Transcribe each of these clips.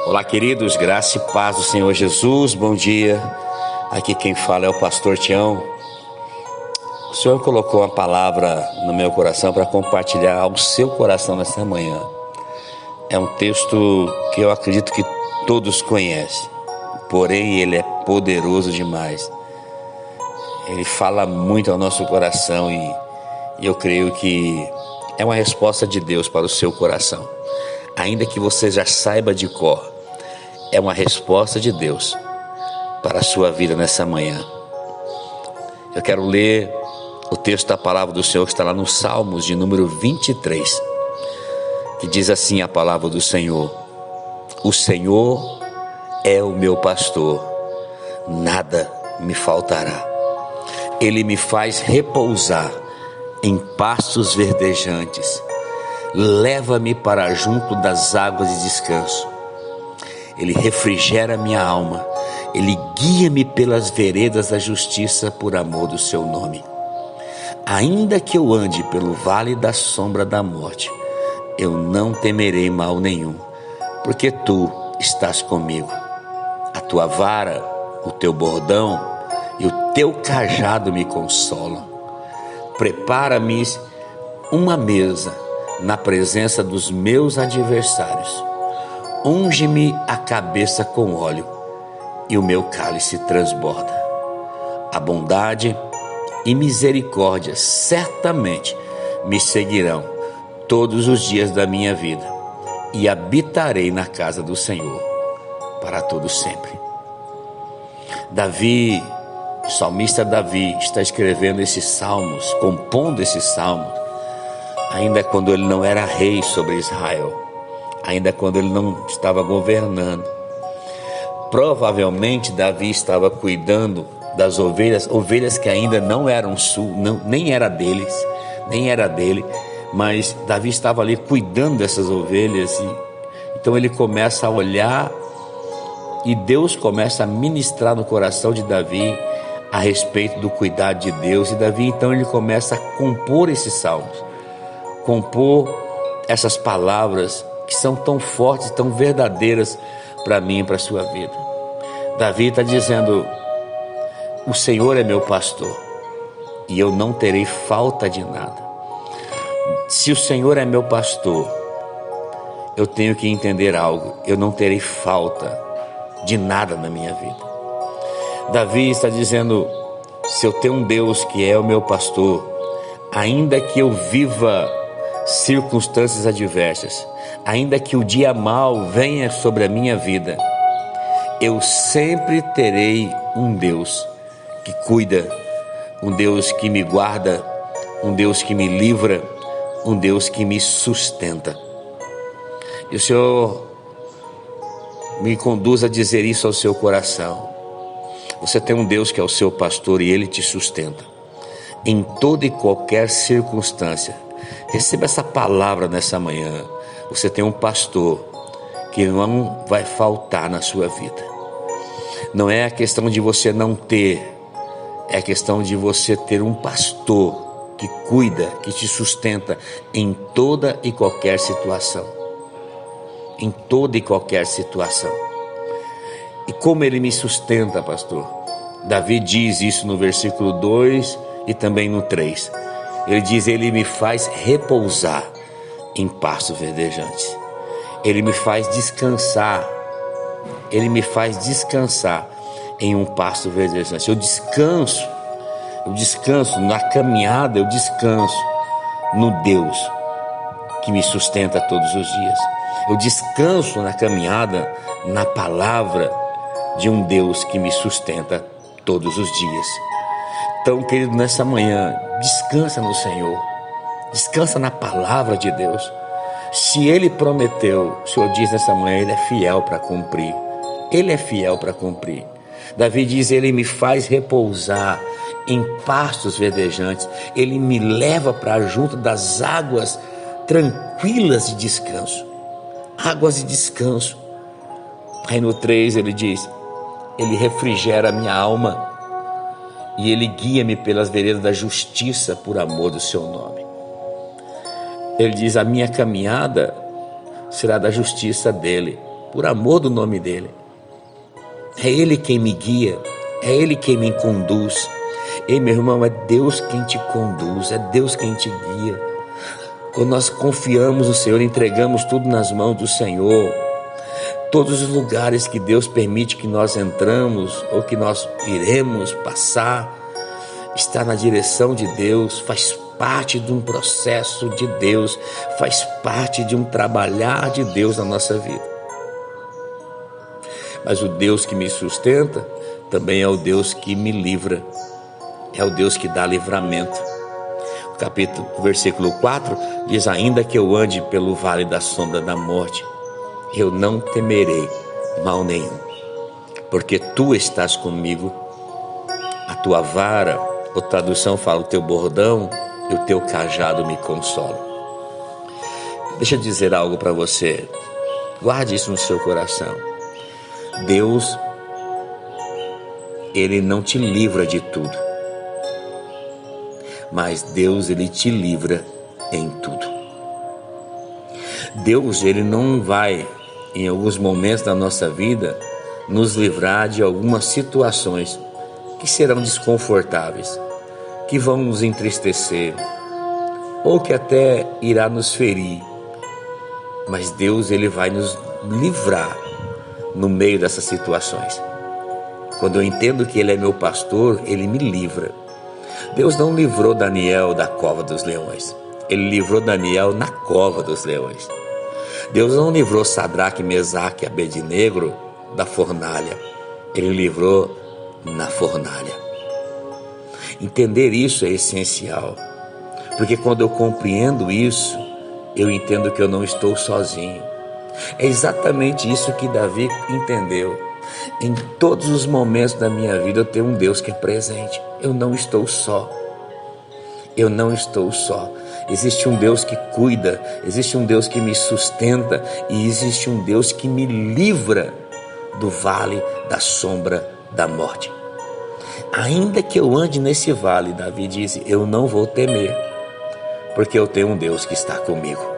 Olá, queridos, graça e paz do Senhor Jesus, bom dia. Aqui quem fala é o pastor Tião. O Senhor colocou uma palavra no meu coração para compartilhar ao seu coração nessa manhã. É um texto que eu acredito que todos conhecem, porém ele é poderoso demais. Ele fala muito ao nosso coração e eu creio que é uma resposta de Deus para o seu coração. Ainda que você já saiba de cor, é uma resposta de Deus para a sua vida nessa manhã. Eu quero ler o texto da palavra do Senhor que está lá no Salmos de número 23, que diz assim a palavra do Senhor: o Senhor é o meu pastor, nada me faltará. Ele me faz repousar em pastos verdejantes, leva-me para junto das águas de descanso. Ele refrigera minha alma, Ele guia-me pelas veredas da justiça por amor do seu nome. Ainda que eu ande pelo vale da sombra da morte, eu não temerei mal nenhum, porque tu estás comigo. A tua vara, o teu bordão e o teu cajado me consolam. Prepara-me uma mesa na presença dos meus adversários. Unge-me a cabeça com óleo e o meu cálice transborda. A bondade e misericórdia certamente me seguirão todos os dias da minha vida e habitarei na casa do Senhor para todo sempre. Davi, o salmista Davi, está escrevendo esses salmos, compondo esses salmos, ainda quando ele não era rei sobre Israel, ainda quando ele não estava governando. Provavelmente Davi estava cuidando das ovelhas que ainda não eram nem era dele, mas Davi estava ali cuidando dessas ovelhas. Então ele começa a olhar e Deus começa a ministrar no coração de Davi a respeito do cuidado de Deus. E Davi então ele começa a compor esses salmos, compor essas palavras que são tão fortes, tão verdadeiras para mim e para a sua vida. Davi está dizendo: o Senhor é meu pastor e eu não terei falta de nada. Se o Senhor é meu pastor, eu tenho que entender algo: eu não terei falta de nada na minha vida. Davi está dizendo: se eu tenho um Deus que é o meu pastor, ainda que eu viva circunstâncias adversas, ainda que o dia mau venha sobre a minha vida, eu sempre terei um Deus que cuida, um Deus que me guarda, um Deus que me livra, um Deus que me sustenta. E o Senhor me conduz a dizer isso ao seu coração. Você tem um Deus que é o seu pastor e Ele te sustenta em toda e qualquer circunstância. Receba essa palavra nessa manhã. Você tem um pastor que não vai faltar na sua vida. Não é a questão de você não ter, é a questão de você ter um pastor que cuida, que te sustenta em toda e qualquer situação. Em toda e qualquer situação. E como Ele me sustenta, pastor? Davi diz isso no versículo 2 e também no 3. Ele diz: Ele me faz repousar em pastos verdejantes. Ele me faz descansar. Ele me faz descansar em um pasto verdejante. Eu descanso na caminhada, eu descanso no Deus que me sustenta todos os dias. Eu descanso na caminhada, na palavra de um Deus que me sustenta todos os dias. Então, querido, nessa manhã, descansa no Senhor, descansa na palavra de Deus. Se Ele prometeu, o Senhor diz nessa manhã, Ele é fiel para cumprir. Ele é fiel para cumprir. Davi diz: Ele me faz repousar em pastos verdejantes. Ele me leva para junto das águas tranquilas de descanso. Águas de descanso. Aí no 3 ele diz: Ele refrigera a minha alma e Ele guia-me pelas veredas da justiça por amor do seu nome. Ele diz: a minha caminhada será da justiça dele, por amor do nome dele. É Ele quem me guia, é Ele quem me conduz. Ei, meu irmão, é Deus quem te conduz, é Deus quem te guia. Quando nós confiamos no Senhor, entregamos tudo nas mãos do Senhor, todos os lugares que Deus permite que nós entramos ou que nós iremos passar, está na direção de Deus, faz parte de um processo de Deus, faz parte de um trabalhar de Deus na nossa vida. Mas o Deus que me sustenta também é o Deus que me livra, é o Deus que dá livramento. O versículo 4 diz: ainda que eu ande pelo vale da sombra da morte, eu não temerei mal nenhum, porque tu estás comigo, a tua vara, ou tradução fala, o teu bordão e o teu cajado me consolam. Deixa eu dizer algo para você, guarde isso no seu coração. Deus, Ele não te livra de tudo, mas Deus, Ele te livra em tudo. Deus, Ele não vai, em alguns momentos da nossa vida, nos livrar de algumas situações que serão desconfortáveis, que vão nos entristecer, ou que até irá nos ferir. Mas Deus, Ele vai nos livrar no meio dessas situações. Quando eu entendo que Ele é meu pastor, Ele me livra. Deus não livrou Daniel da cova dos leões, Ele livrou Daniel na cova dos leões. Deus não livrou Sadraque, Mesaque e Abednego da fornalha, Ele livrou na fornalha. Entender isso é essencial, porque quando eu compreendo isso, eu entendo que eu não estou sozinho. É exatamente isso que Davi entendeu. Em todos os momentos da minha vida eu tenho um Deus que é presente. Eu não estou só. Eu não estou só. Existe um Deus que cuida, existe um Deus que me sustenta e existe um Deus que me livra do vale da sombra da morte. Ainda que eu ande nesse vale, Davi disse, eu não vou temer, porque eu tenho um Deus que está comigo.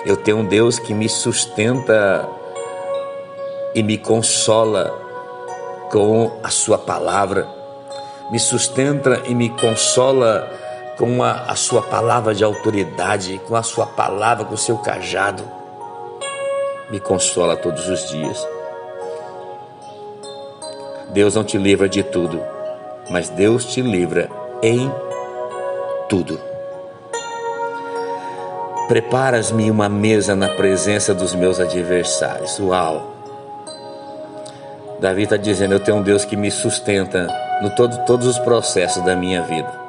Eu tenho um Deus que me sustenta e me consola com a sua palavra, me sustenta e me consola com a sua palavra de autoridade, com a sua palavra, com o seu cajado, me consola todos os dias. Deus não te livra de tudo, mas Deus te livra em tudo. Preparas-me uma mesa na presença dos meus adversários. Uau! Davi está dizendo, eu tenho um Deus que me sustenta no todos os processos da minha vida.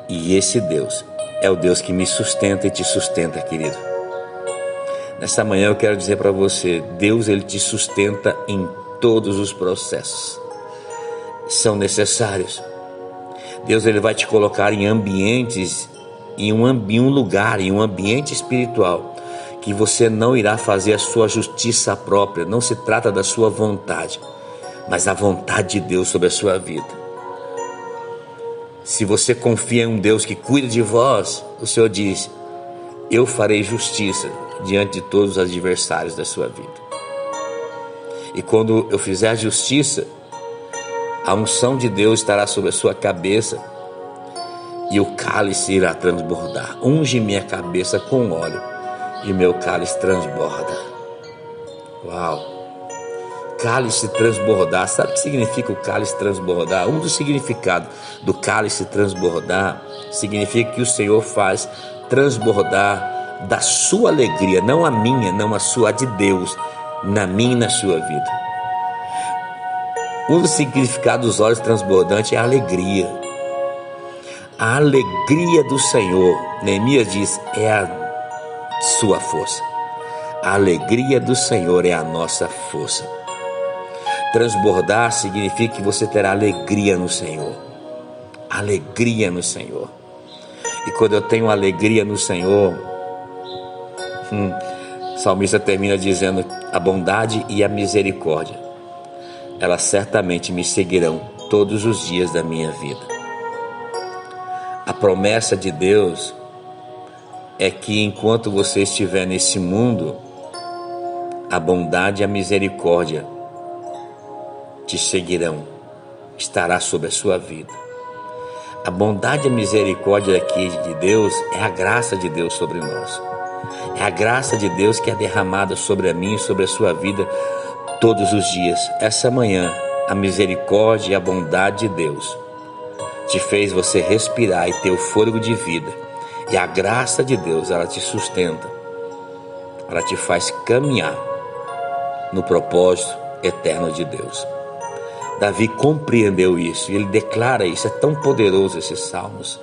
E esse Deus é o Deus que me sustenta e te sustenta, querido. Nessa manhã eu quero dizer para você, Deus, Ele te sustenta em todos os processos. São necessários. Deus, Ele vai te colocar em ambientes, em um lugar, em um ambiente espiritual, que você não irá fazer a sua justiça própria. Não se trata da sua vontade, mas a vontade de Deus sobre a sua vida. Se você confia em um Deus que cuida de vós, o Senhor diz, eu farei justiça diante de todos os adversários da sua vida. E quando eu fizer a justiça, a unção de Deus estará sobre a sua cabeça e o cálice irá transbordar. Unge minha cabeça com óleo e meu cálice transborda. Uau! Cálice transbordar. Sabe o que significa o cálice transbordar? Um dos significados do cálice transbordar significa que o Senhor faz transbordar da sua alegria, não a minha, não a sua, a de Deus, na minha e na sua vida. Um dos significados dos olhos transbordantes é a alegria. A alegria do Senhor, Neemias diz, é a sua força. A alegria do Senhor é a nossa força. Transbordar significa que você terá alegria no Senhor. Alegria no Senhor. E quando eu tenho alegria no Senhor, o salmista termina dizendo, a bondade e a misericórdia, elas certamente me seguirão todos os dias da minha vida. A promessa de Deus é que enquanto você estiver nesse mundo, a bondade e a misericórdia te seguirão, estará sobre a sua vida. A bondade e a misericórdia aqui de Deus é a graça de Deus sobre nós. É a graça de Deus que é derramada sobre a mim e sobre a sua vida todos os dias. Essa manhã, a misericórdia e a bondade de Deus te fez você respirar e ter o fôlego de vida. E a graça de Deus, ela te sustenta. Ela te faz caminhar no propósito eterno de Deus. Davi compreendeu isso e ele declara isso. É tão poderoso esses salmos.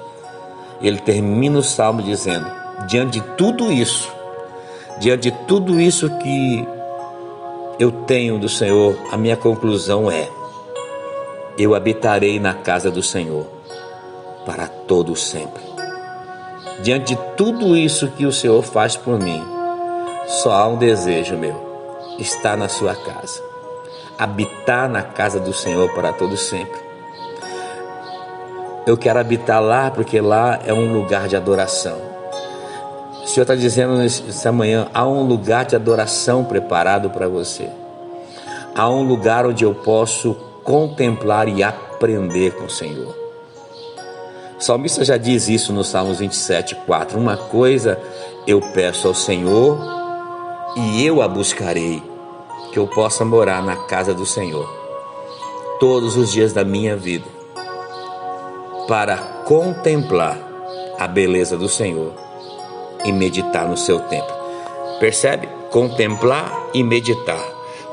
Ele termina o salmo dizendo: diante de tudo isso que eu tenho do Senhor, a minha conclusão é: eu habitarei na casa do Senhor para todo sempre. Diante de tudo isso que o Senhor faz por mim, só há um desejo meu: estar na sua casa, habitar na casa do Senhor para todo sempre. Eu quero habitar lá porque lá é um lugar de adoração. O Senhor está dizendo nessa manhã: há um lugar de adoração preparado para você. Há um lugar onde eu posso contemplar e aprender com o Senhor. O salmista já diz isso no Salmos 27:4. Uma coisa eu peço ao Senhor e eu a buscarei, que eu possa morar na casa do Senhor todos os dias da minha vida, para contemplar a beleza do Senhor e meditar no seu templo. Percebe? Contemplar e meditar.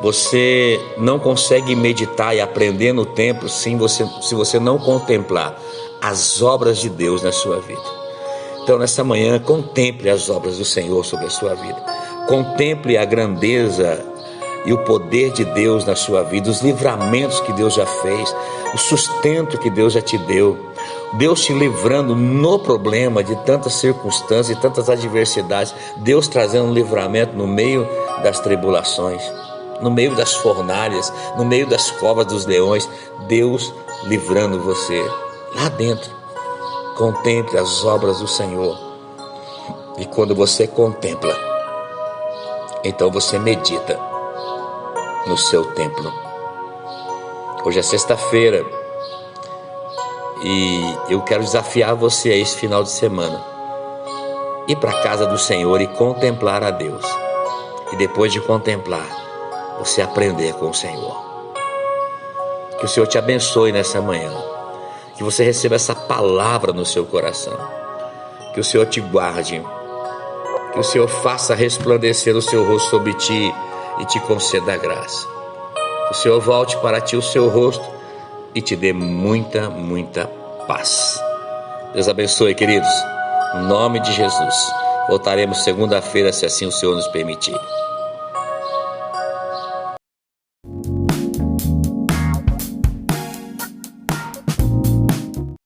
Você não consegue meditar e aprender no templo se você não contemplar as obras de Deus na sua vida. Então, nessa manhã, contemple as obras do Senhor sobre a sua vida. Contemple a grandeza e o poder de Deus na sua vida, os livramentos que Deus já fez, o sustento que Deus já te deu, Deus te livrando no problema de tantas circunstâncias e tantas adversidades, Deus trazendo um livramento no meio das tribulações, no meio das fornalhas, no meio das covas dos leões, Deus livrando você lá dentro. Contemple as obras do Senhor, e quando você contempla, então você medita no seu templo. Hoje é sexta-feira e eu quero desafiar você a esse final de semana ir para a casa do Senhor e contemplar a Deus, e depois de contemplar, você aprender com o Senhor. Que o Senhor te abençoe nessa manhã, que você receba essa palavra no seu coração, que o Senhor te guarde, que o Senhor faça resplandecer o seu rosto sobre ti e te conceda a graça. Que o Senhor volte para ti o seu rosto e te dê muita, muita paz. Deus abençoe, queridos. Em nome de Jesus. Voltaremos segunda-feira, se assim o Senhor nos permitir.